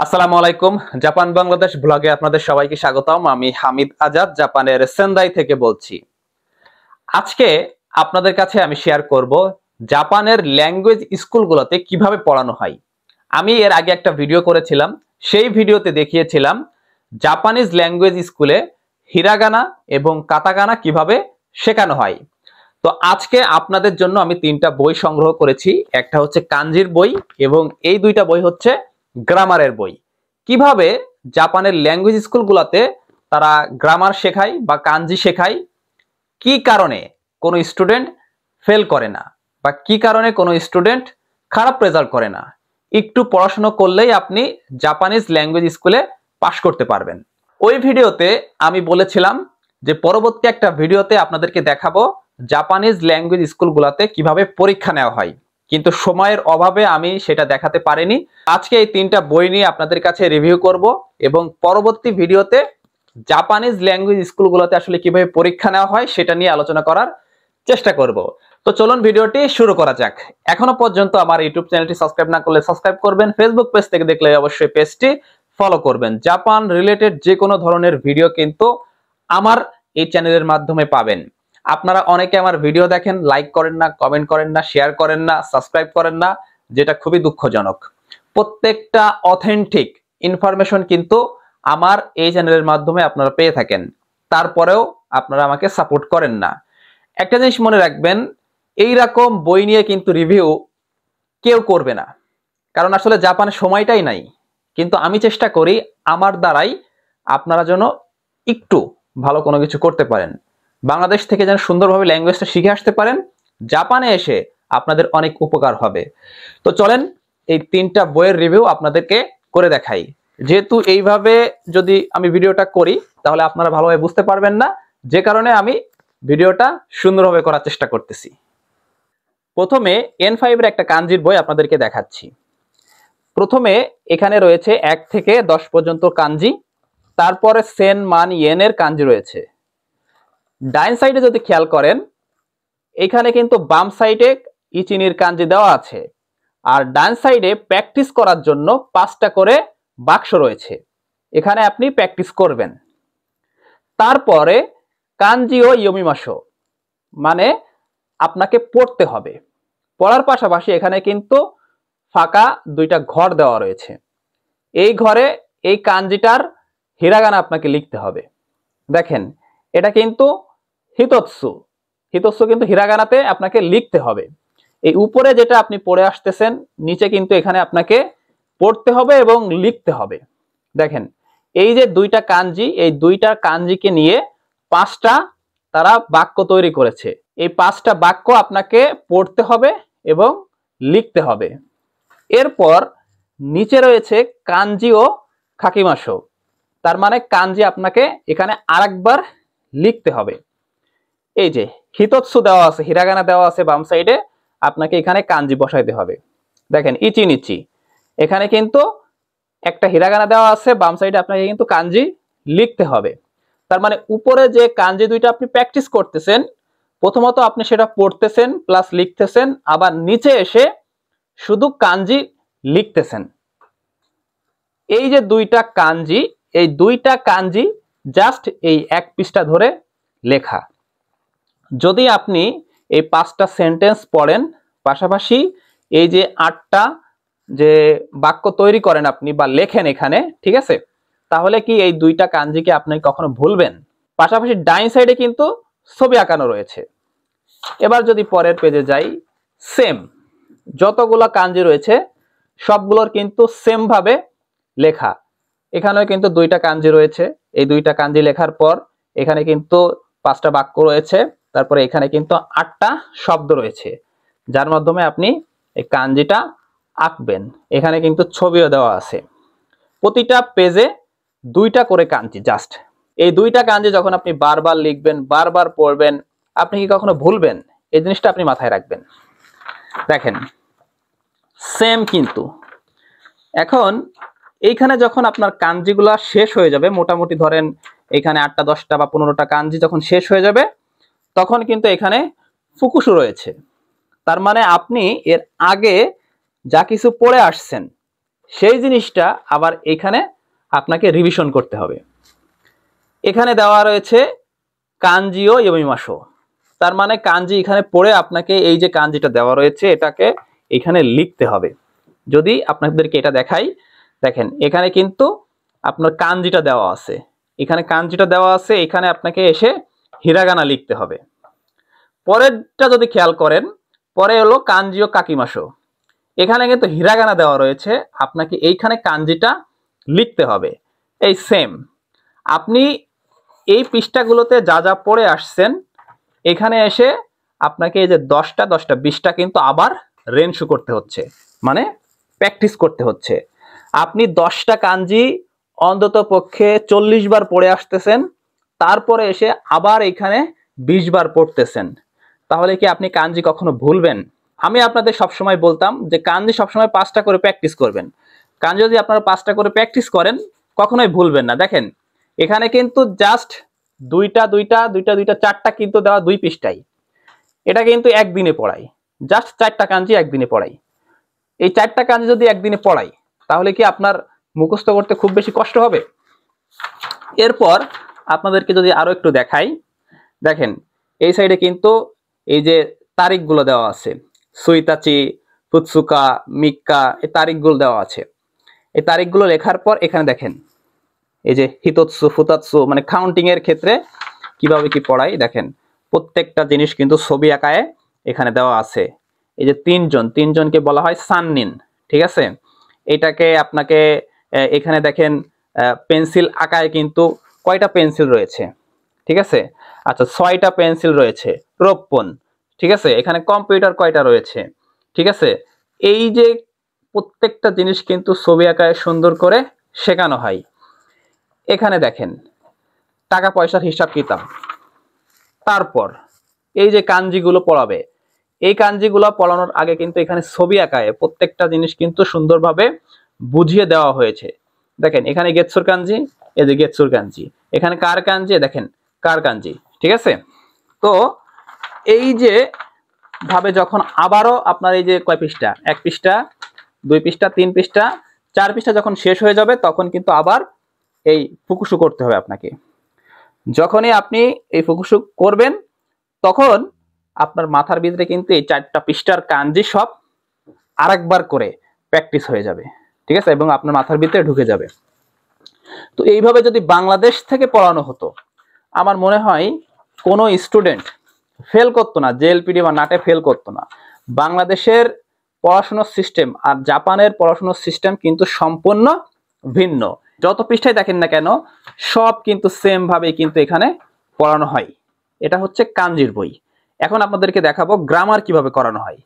আসসালামু আলাইকুম। জাপান বাংলাদেশ ব্লগে আপনাদের সবাইকে স্বাগতম। আমি হামিদ আজাদ জাপানের সেন্দাই থেকে বলছি। আজকে আপনাদের কাছে আমি শেয়ার করব জাপানের ল্যাঙ্গুয়েজ স্কুলগুলোতে কিভাবে পড়ানো হয়। আমি এর আগে একটা ভিডিও করেছিলাম, সেই ভিডিওতে দেখিয়েছিলাম জাপানিজ ল্যাঙ্গুয়েজ স্কুলে হিরাগানা এবং কাতাকানা কিভাবে শেখানো হয়। তো আজকে আপনাদের জন্য আমি তিনটা বই সংগ্রহ করেছি। একটা হচ্ছে কাঞ্জির বই এবং এই দুইটা বই হচ্ছে গ্রামারের বই। কিভাবে জাপানের ল্যাঙ্গুয়েজ স্কুলগুলোতে তারা গ্রামার শেখায় বা কাঞ্জি শেখায়, কি কারণে কোনো স্টুডেন্ট ফেল করে না বা কি কারণে কোনো স্টুডেন্ট খারাপ রেজাল্ট করে না, একটু পড়াশোনা করলেই আপনি জাপানিজ ল্যাঙ্গুয়েজ স্কুলে পাশ করতে পারবেন। ওই ভিডিওতে আমি বলেছিলাম যে পরবর্তী একটা ভিডিওতে আপনাদেরকে দেখাবো জাপানিজ ল্যাঙ্গুয়েজ স্কুলগুলোতে কিভাবে পরীক্ষা নেওয়া হয়, কিন্তু সময়ের অভাবে আমি সেটা দেখাতে পারিনি। আজকে এই তিনটা বই নিয়ে আপনাদের কাছে রিভিউ করব এবং পরবর্তী ভিডিওতে জাপানিজ ল্যাঙ্গুয়েজ স্কুলগুলোতে আসলে কিভাবে পরীক্ষা নেওয়া হয় সেটা নিয়ে আলোচনা করার চেষ্টা করব। তো চলুন ভিডিওটি শুরু করা যাক। এখনো পর্যন্ত আমার ইউটিউব চ্যানেলটি সাবস্ক্রাইব না করলে সাবস্ক্রাইব করবেন, ফেসবুক পেজ থেকে দেখলে অবশ্যই পেজটি ফলো করবেন। জাপান রিলেটেড যে কোনো ধরনের ভিডিও কিন্তু আমার এই চ্যানেলের মাধ্যমে পাবেন। আপনারা অনেকে আমার ভিডিও দেখেন, লাইক করেন না, কমেন্ট করেন না, শেয়ার করেন না, সাবস্ক্রাইব করেন না, যেটা খুবই দুঃখজনক। প্রত্যেকটা অথেন্টিক ইনফরমেশন কিন্তু আমার এই চ্যানেলের মাধ্যমে আপনারা পেয়ে থাকেন, তারপরেও আপনারা আমাকে সাপোর্ট করেন না। একটা জিনিস মনে রাখবেন, এইরকম বই নিয়ে কিন্তু রিভিউ কেউ করবে না, কারণ আসলে জাপানের সময়টাই নাই। কিন্তু আমি চেষ্টা করি আমার দ্বারাই আপনারা যেন একটু ভালো কোনো কিছু করতে পারেন, বাংলাদেশ থেকে যেন সুন্দরভাবে ল্যাঙ্গুয়েজটা শিখে আসতে পারেন, জাপানে এসে আপনাদের অনেক উপকার হবে। তো চলেন এই তিনটা বইয়ের রিভিউ আপনাদেরকে করে দেখাই। যেহেতু এইভাবে যদি আমি ভিডিওটা করি তাহলে আপনারা ভালোভাবে বুঝতে পারবেন না, যে কারণে আমি ভিডিওটা সুন্দরভাবে করার চেষ্টা করতেছি। প্রথমে N5 এর একটা কাঞ্জির বই আপনাদেরকে দেখাচ্ছি। প্রথমে এখানে রয়েছে 1 থেকে 10 পর্যন্ত কাঞ্জি, তারপরে সেন মান ইয়েনের কাঞ্জি রয়েছে। ডাইন সাইডে যদি খেয়াল করেন, এখানে কিন্তু বাম সাইডে ইচিনির কাঞ্জি দেওয়া আছে, আর ডান সাইডে প্র্যাকটিস করার জন্য 5টা করে বাক্স রয়েছে, এখানে আপনি প্র্যাকটিস করবেন। তারপরে কাঞ্জি ও ইয়োমিমাশো, মানে আপনাকে পড়তে হবে। পড়ার পাশাপাশি এখানে কিন্তু ফাঁকা দুইটা ঘর দেওয়া রয়েছে, এই ঘরে এই কাঞ্জিটার হিরাগানা আপনাকে লিখতে হবে। দেখেন, এটা কিন্তু হিতোৎসু, হিতোৎসু কিন্তু হিরাগানাতে আপনাকে লিখতে হবে। এই উপরে যেটা আপনি পড়ে আসতেছেন, নিচে কিন্তু এখানে আপনাকে পড়তে হবে এবং লিখতে হবে। দেখেন, এই যে দুইটা কাঞ্জি, এই দুইটা কাঞ্জিকে নিয়ে 5টা তারা বাক্য তৈরি করেছে। এই 5টা বাক্য আপনাকে পড়তে হবে এবং লিখতে হবে। এরপর নিচে রয়েছে কাঞ্জি ও খাকিমাশো, তার মানে কাঞ্জি আপনাকে এখানে আরেকবার লিখতে হবে। এই যে হিতোৎসু দেওয়া আছে, হিরাগানা দেওয়া আছে বাম সাইডে, আপনাকে এখানে কাঞ্জি বসাইতে হবে। দেখেন ইচি নিচি, এখানে কিন্তু একটা হিরাগানা দেওয়া আছে, বাম সাইডে আপনাকে কিন্তু কাঞ্জি লিখতে হবে। তার মানে উপরে যে কাঞ্জি দুইটা আপনি প্র্যাকটিস করতেছেন, প্রথমত আপনি সেটা পড়তেছেন প্লাস লিখতেছেন, আবার নিচে এসে শুধু কাঞ্জি লিখতেছেন। এই যে দুইটা কাঞ্জি, এই দুইটা কাঞ্জি জাস্ট এই এক পৃষ্ঠা ধরে লেখা। যদি আপনি এই 5টা সেন্টেন্স পড়েন, পাশাপাশি এই যে 8টা যে বাক্য তৈরি করেন আপনি বা লেখেন এখানে, ঠিক আছে, তাহলে কি এই দুইটা কাঞ্জিকে আপনি কখনো ভুলবেন? পাশাপাশি ডাইন সাইডে কিন্তু ছবি আঁকানো রয়েছে। এবার যদি পরের পেজে যাই, সেম যতগুলো কাঞ্জি রয়েছে সবগুলোর কিন্তু সেম ভাবে লেখা। এখানেও কিন্তু দুইটা কাঞ্জি রয়েছে, এই দুইটা কাঞ্জি লেখার পর এখানে কিন্তু 5টা বাক্য রয়েছে, তারপরে এখানে কিন্তু 8টা শব্দ রয়েছে, যার মাধ্যমে আপনি এই কাঞ্জিটা আঁকবেন। এখানে কিন্তু ছবিও দেওয়া আছে। প্রতিটা পেজে 2টা করে কাঞ্জি, জাস্ট এই 2টা কাঞ্জি যখন আপনি বারবার লিখবেন, বারবার পড়বেন, আপনি কি কখনো ভুলবেন? এই জিনিসটা আপনি মাথায় রাখবেন। দেখেন সেম কিন্তু এখন এইখানে যখন আপনার কাঞ্জিগুলা শেষ হয়ে যাবে, মোটামুটি ধরেন এখানে 8টা 10টা বা 15টা কাঞ্জি যখন শেষ হয়ে যাবে, তখন কিন্তু এখানে ফুকুশু রয়েছে। তার মানে আপনি এর আগে যা কিছু পড়ে আসছেন, সেই জিনিসটা আবার এখানে আপনাকে রিভিশন করতে হবে। এখানে দেওয়া রয়েছে কাঞ্জি ও ইয়োমিমাসো, তার মানে কাঞ্জি এখানে পড়ে আপনাকে এই যে কাঞ্জিটা দেওয়া রয়েছে এটাকে এখানে লিখতে হবে। যদি আপনাদেরকে এটা দেখাই, দেখেন এখানে কিন্তু আপনার কাঞ্জিটা দেওয়া আছে, এখানে কাঞ্জিটা দেওয়া আছে, এখানে আপনাকে এসে হিরাগানা লিখতে হবে। পরেরটা যদি খেয়াল করেন, পরে হলো কাঞ্জি ও কাকিমাসো, এখানে কিন্তু হিরাগানা দেওয়া রয়েছে, আপনাকে এইখানে কাঞ্জিটা লিখতে হবে। এই সেম আপনি এই পৃষ্ঠাগুলোতে যা যা পড়ে আসছেন এখানে এসে আপনাকে এই যে 10টা 20টা কিন্তু আবার রেনশু করতে হচ্ছে, মানে প্র্যাকটিস করতে হচ্ছে। আপনি 10টা কাঞ্জি অন্তত পক্ষে 40 বার পড়ে আসতেছেন, তারপরে এসে আবার এখানে 20 বার পড়তেছেন, তাহলে কি আপনি কাঞ্জি কখনো ভুলবেন? আমি আপনাদের সবসময় বলতাম যে কাঞ্জি সবসময় 5টা করে প্র্যাকটিস করবেন। কাঞ্জি যদি আপনারা 5টা করে প্র্যাকটিস করেন কখনোই ভুলবেন না। দেখেন এখানে কিন্তু জাস্ট দুইটা 4টা কিন্তু দেওয়া 2 পৃষ্ঠায়, এটা কিন্তু একদিনে পড়াই, জাস্ট 4টা কাঞ্জি একদিনে পড়াই। এই 4টা কাঞ্জি যদি একদিনে পড়াই তাহলে কি আপনার মুখস্থ করতে খুব বেশি কষ্ট হবে? এরপর আপনাদেরকে যদি আরো একটু দেখাই, দেখেন এই সাইডে কিন্তু এই যে তারিখগুলো দেওয়া আছে, সুইতাচি, ফুৎসুকা, মিক্কা, এই তারিখগুলো দেওয়া আছে। এই তারিখগুলো লেখার পর এখানে দেখেন এই যে হিতোৎসু ফুতাৎসু, মানে কাউন্টিং এর ক্ষেত্রে কিভাবে কি পড়াই, দেখেন প্রত্যেকটা জিনিস কিন্তু ছবি আঁকায় এখানে দেওয়া আছে। এই যে তিনজনকে বলা হয় সান্নিন, ঠিক আছে। এটাকে আপনাকে এখানে দেখেন পেন্সিল আঁকায় কিন্তু কয়টা পেন্সিল রয়েছে, ঠিক আছে। আচ্ছা 6টা পেন্সিল রয়েছে, রোপন, ঠিক আছে। এখানে কম্পিউটার কয়টা রয়েছে, ঠিক আছে। এই যে প্রত্যেকটা জিনিস কিন্তু ছবি আঁকায় সুন্দর করে শেখানো হয়। এখানে দেখেন টাকা পয়সার হিসাব কিতাব, তারপর এই যে কাঞ্জিগুলো পড়াবে, এই কাঞ্জিগুলো পড়ানোর আগে কিন্তু এখানে ছবি আঁকায় প্রত্যেকটা জিনিস কিন্তু সুন্দরভাবে বুঝিয়ে দেওয়া হয়েছে। দেখেন এখানে গেতসুর কাঞ্জি, এই যে গেতসুর কাঞ্জি, এখানে কার কাঞ্জি, দেখেন কার কাঞ্জি, ঠিক আছে। তো এই যে ভাবে যখন আবারও আপনার এই যে কয় পৃষ্ঠা, 1 পৃষ্ঠা 2 পৃষ্ঠা 3 পৃষ্ঠা 4 পৃষ্ঠা যখন শেষ হয়ে যাবে তখন কিন্তু আবার এই ফুকুশু করতে হবে আপনাকে। যখনই আপনি এই ফুকুশু করবেন তখন আপনার মাথার ভিতরে কিন্তু এই 4টা পৃষ্ঠার কাঞ্জি সব আরেকবার করে প্র্যাকটিস হয়ে যাবে, ঠিক আছে, এবং আপনার মাথার ভিতরে ঢুকে যাবে। তো এইভাবে যদি বাংলাদেশ থেকে পড়ানো হতো আমার মনে হয় কোনো স্টুডেন্ট ফেল করতো না, জেএলপিডি বা নাটে ফেল করতো না। বাংলাদেশের পড়াশোনার সিস্টেম আর জাপানের পড়াশোনার সিস্টেম কিন্তু সম্পূর্ণ ভিন্ন। যত পৃষ্ঠায় দেখেন না কেন সব কিন্তু সেম ভাবে কিন্তু এখানে পড়ানো হয়। এটা হচ্ছে কাঞ্জির বই। এখন আপনাদেরকে দেখাবো গ্রামার কিভাবে করানো হয়।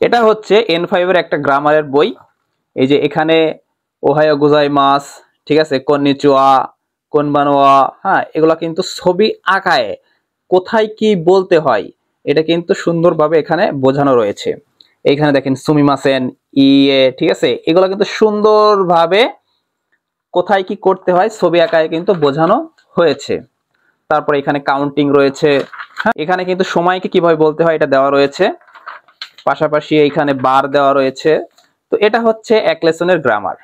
এটা হচ্ছে N5 এর একটা গ্রামারের বই। এই যে এখানে ওহায়ো গোজাইমাস, ঠিক আছে, কন্নিচিওয়া, কোনবানোয়া, হ্যাঁ, এগুলা কিন্তু ছবি আঁকায় কোথায় কি বলতে হয় এটা কিন্তু সুন্দরভাবে এখানে বোঝানো রয়েছে। এইখানে দেখেন সুমিমাসেন, ইয়ে, ঠিক আছে, এগুলো কিন্তু সুন্দরভাবে কোথায় কি করতে হয় ছবি আঁকায় কিন্তু বোঝানো হয়েছে। তারপর এখানে কাউন্টিং রয়েছে, এখানে কিন্তু সময়কে কিভাবে বলতে হয় এটা দেওয়া রয়েছে, পাশাপাশি এইখানে বার দেওয়া রয়েছে। তো এটা হচ্ছে এক লেসনের গ্রামার।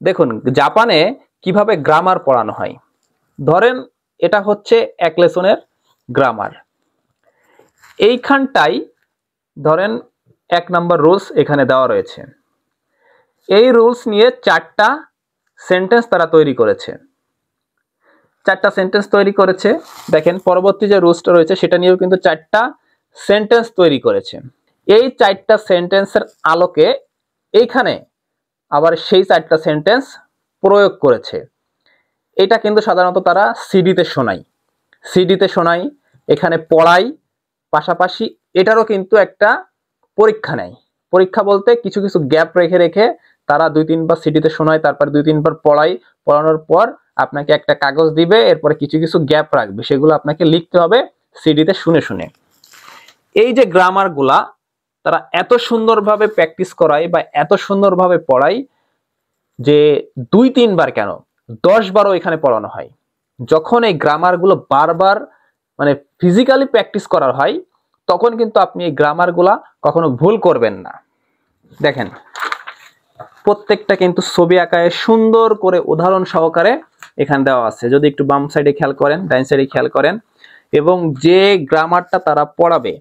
দেখুন জাপানে কিভাবে গ্রামার পড়ানো হয়। ধরেন এটা হচ্ছে এক লেসনের গ্রামার। এইখানটাই ধরেন 1 নম্বর রুলস এখানে দেওয়া রয়েছে। এই রুলস নিয়ে 4টা সেন্টেন্স তারা তৈরি করেছে। 4টা সেন্টেন্স তৈরি করেছে। দেখেন পরবর্তী যে রুলসটা রয়েছে সেটা নিয়েও কিন্তু 4টা সেন্টেন্স তৈরি করেছে। এই 4টা সেন্টেন্সের আলোকে এইখানে আবার সেই 4টা সেন্টেন্স প্রয়োগ করেছে। এটা কিন্তু সাধারণত তারা সিডিতে শোনায়, এখানে পড়াই, পাশাপাশি এটারও কিন্তু একটা পরীক্ষা নেয়। পরীক্ষা বলতে কিছু কিছু গ্যাপ রেখে রেখে তারা 2-3 বার সিডিতে শোনায়, তারপর 2-3 বার পড়ানোর পর আপনাকে একটা কাগজ দিবে, এরপরে কিছু কিছু গ্যাপ রাখবে, সেগুলো আপনাকে লিখতে হবে সিডিতে শুনে শুনে। এই যে গ্রামার গুলা তারা এত সুন্দরভাবে প্র্যাকটিস করায় বা এত সুন্দরভাবে পড়ায় যে 2-3 বার কেন 10 বারও এখানে পড়ানো হয়। যখন এই গ্রামার গুলো বারবার মানে ফিজিক্যালি প্র্যাকটিস করা হয় তখন কিন্তু আপনি এই গ্রামার গুলা কখনো ভুল করবেন না। দেখেন প্রত্যেকটা কিন্তু ছবি আঁকায় সুন্দর করে উদাহরণ সহকারে এখানে দেওয়া আছে। যদি একটু বাম সাইডে খেয়াল করেন, ডাইন সাইডে খেয়াল করেন, এবং যে গ্রামারটা তারা পড়াবে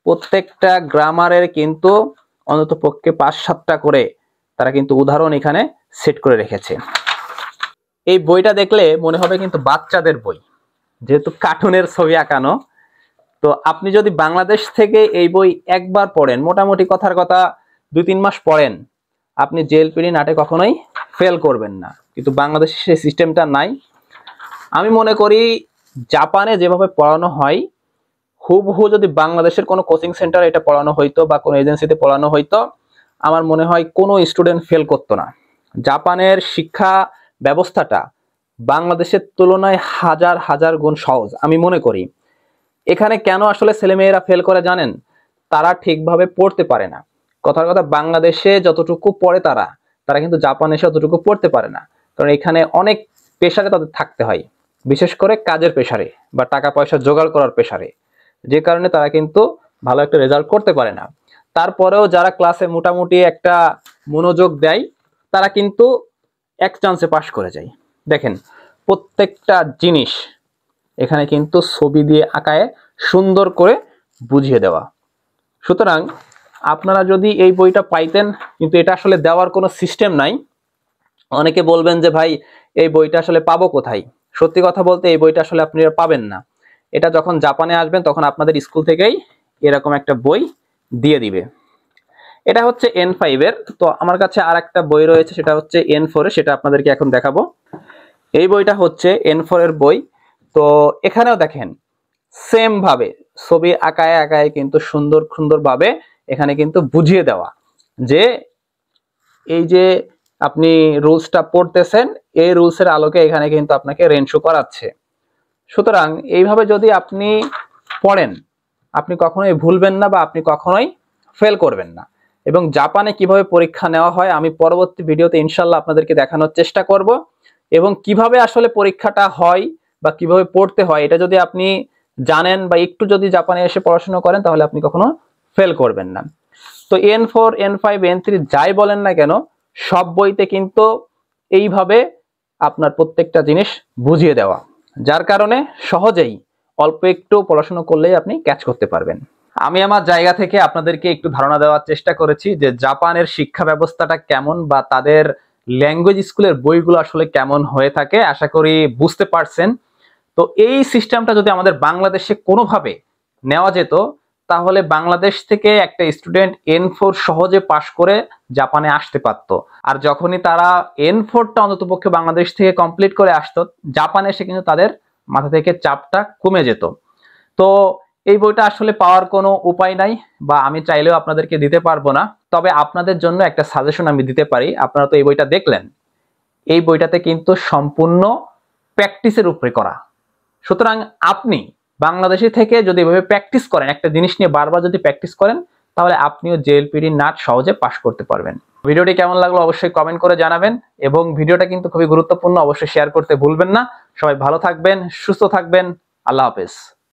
প্রত্যেকটা গ্রামারের কিন্তু অন্তত পক্ষে 5-7টা করে তারা কিন্তু উদাহরণ এখানে সেট করে রেখেছে। এই বইটা দেখলে মনে হবে কিন্তু বাচ্চাদের বই, যেহেতু কার্টুনের ছবি আঁকানো। তো আপনি যদি বাংলাদেশ থেকে এই বই একবার পড়েন, মোটামুটি কথার কথা 2-3 মাস পড়েন, আপনি জেএলপিডি নাটে কখনোই ফেল করবেন না। কিন্তু বাংলাদেশে সেই সিস্টেমটা নাই। আমি মনে করি জাপানে যেভাবে পড়ানো হয় হুবহু যদি বাংলাদেশের কোনো কোচিং সেন্টারে এটা পড়ানো হইতো বা কোনো এজেন্সিতে পড়ানো হইতো, আমার মনে হয় কোনো স্টুডেন্ট ফেল করতো না। জাপানের শিক্ষা ব্যবস্থাটা বাংলাদেশের তুলনায় হাজার হাজার গুণ সহজ আমি মনে করি। এখানে কেন আসলে ছেলেমেয়েরা ফেল করে জানেন? তারা ঠিকভাবে পড়তে পারে না। কথার কথা, বাংলাদেশে যতটুকু পড়ে তারা কিন্তু জাপানে এসে অতটুকু পড়তে পারে না। কারণ এখানে অনেক প্রেসারে তাদের থাকতে হয়, বিশেষ করে কাজের প্রেসারে বা টাকা পয়সা জোগাড় করার প্রেসারে, যে কারণে তারা কিন্তু ভালো একটা রেজাল্ট করতে পারে না। তারপরেও যারা ক্লাসে মোটামুটি একটা মনোযোগ দেয় তারা কিন্তু এক চান্সে পাস করে যায়। দেখেন প্রত্যেকটা জিনিস এখানে কিন্তু ছবি দিয়ে আঁকায় সুন্দর করে বুঝিয়ে দেওয়া। সুতরাং আপনারা যদি এই বইটা পাইতেন, কিন্তু এটা আসলে দেওয়ার কোনো সিস্টেম নাই। অনেকে বলবেন যে ভাই এই বইটা আসলে পাবো কোথায়? সত্যি কথা বলতে এই বইটা আসলে আপনারা পাবেন না। এটা যখন জাপানে আসবেন তখন আপনাদের স্কুল থেকেই এরকম একটা বই দিয়ে দিবে। এটা হচ্ছে N5 এর। তো আমার কাছে আর একটা বই রয়েছে, সেটা হচ্ছে N4 এর, সেটা আপনাদেরকে এখন দেখাবো। এই বইটা হচ্ছে N4 এর বই। তো এখানেও দেখেন সেম ভাবে ছবি আঁকায় আঁকায় কিন্তু সুন্দর সুন্দর ভাবে এখানে কিন্তু বুঝিয়ে দেওয়া যে এই যে আপনি রুলসটা পড়তেছেন, এই রুলসের আলোকে এখানে কিন্তু আপনাকে রেনশো করাচ্ছে। সুতরাং এইভাবে যদি আপনি পড়েন আপনি কখনোই ভুলবেন না বা আপনি কখনোই ফেল করবেন না। এবং জাপানে কিভাবে পরীক্ষা নেওয়া হয় আমি পরবর্তী ভিডিওতে ইনশাল্লাহ আপনাদেরকে দেখানোর চেষ্টা করব। এবং কিভাবে আসলে পরীক্ষাটা হয় বা কিভাবে পড়তে হয় এটা যদি আপনি জানেন বা একটু যদি জাপানে এসে পড়াশোনা করেন তাহলে আপনি কখনো ফেল করবেন না। তো N4, N5, N3 যাই বলেন না কেন সব বইতে কিন্তু এইভাবে আপনার প্রত্যেকটা জিনিস বুঝিয়ে দেওয়া, যার কারণে সহজেই অল্প একটু পড়াশোনা করলেই আপনি ক্যাচ করতে পারবেন। আমি আমার জায়গা থেকে আপনাদেরকে একটু ধারণা দেওয়ার চেষ্টা করেছি যে জাপানের শিক্ষা ব্যবস্থাটা কেমন বা তাদের ল্যাঙ্গুয়েজ স্কুলের বইগুলো আসলে কেমন হয়ে থাকে। আশা করি বুঝতে পারছেন। তো এই সিস্টেমটা যদি আমাদের বাংলাদেশে কোনোভাবে নেওয়া যেত তাহলে বাংলাদেশ থেকে একটা স্টুডেন্ট N4 সহজে পাশ করে জাপানে আসতে পারতো। আর যখনই তারা N4টা অন্ততপক্ষে বাংলাদেশ থেকে কমপ্লিট করে আসতো, জাপানে এসে কিন্তু তাদের মাথা থেকে চাপটা কমে যেত। তো এই বইটা আসলে পাওয়ার কোনো উপায় নাই বা আমি চাইলেও আপনাদেরকে দিতে পারবো না। তবে আপনাদের জন্য একটা সাজেশন আমি দিতে পারি। আপনারা তো এই বইটা দেখলেন, এই বইটাতে কিন্তু সম্পূর্ণ প্র্যাকটিসের উপরে করা। সুতরাং আপনি বাংলাদেশে থেকে যদি এভাবে প্র্যাকটিস করেন, একটা জিনিস নিয়ে বারবার যদি প্র্যাকটিস করেন তাহলে আপনিও জেএলপিডি নাট সহজে পাস করতে পারবেন। ভিডিওটি কেমন লাগলো অবশ্যই কমেন্ট করে জানাবেন এবং ভিডিওটা কিন্তু খুবই গুরুত্বপূর্ণ, অবশ্যই শেয়ার করতে ভুলবেন না। সবাই ভালো থাকবেন, সুস্থ থাকবেন। আল্লাহ হাফেজ।